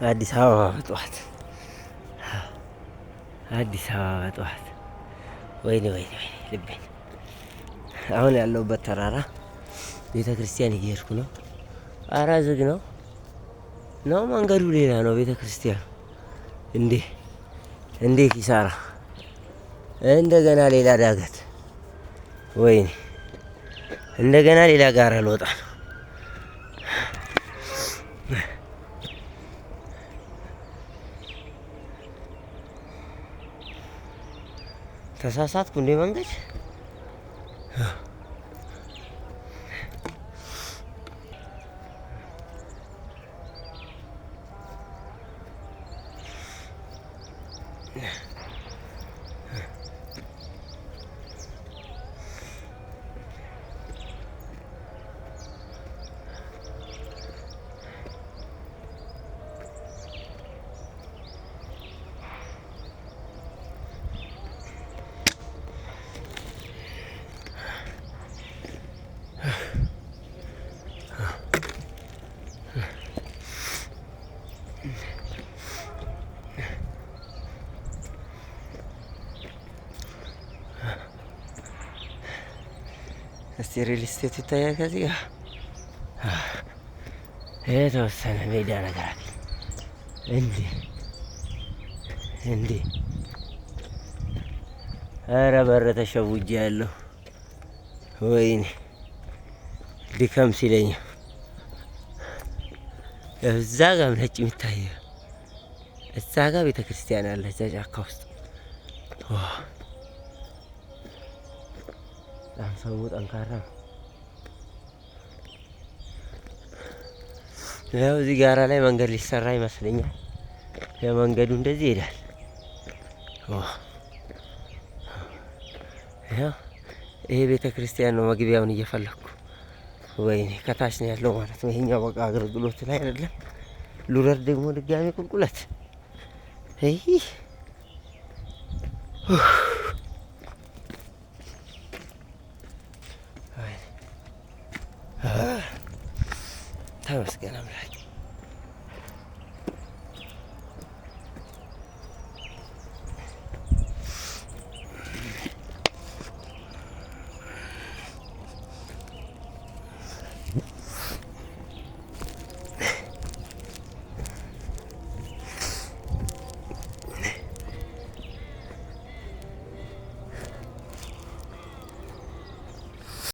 አዲስ አበባ በጠዋት አዲስ አበባ በጠዋት ወይኔ ወይኔ ወይኔ ልቤን። አሁን ያለሁበት ተራራ ቤተ ክርስቲያን እየሄድኩ ነው። ኧረ ዝግ ነው ነው መንገዱ ሌላ ነው ቤተ ክርስቲያኑ። እንዴ እንዴ ኪሳራ! እንደገና ሌላ ዳገት። ወይኔ እንደገና ሌላ ጋራ ልወጣ ነው። ተሳሳትኩ እንዴ መንገድ? እስቲ ሪል ስቴት ይታያል ከዚህ ጋር የተወሰነ ሜዳ ነገር አለ። እንዴ ኧረ በር ተሸውጄ ያለሁ ወይኔ ድከም ሲለኝ እዛ ጋር ነጭ የሚታየው እዛ ጋር ቤተ ክርስቲያን አለ እዛ ጫካ ውስጥ። በጣም ሰው ጠንካራ ነው። ያው እዚህ ጋራ ላይ መንገድ ሊሰራ ይመስለኛል። የመንገዱ እንደዚህ ይሄዳል። ያው ይሄ ቤተ ክርስቲያን ነው። መግቢያውን እየፈለኩ ወይኔ ከታች ነው ያለው ማለት ነው። ይሄኛው በቃ አገልግሎት ላይ አይደለም። ሉረር ደግሞ ድጋሚ ቁልቁለት ተመስገን አምላክ።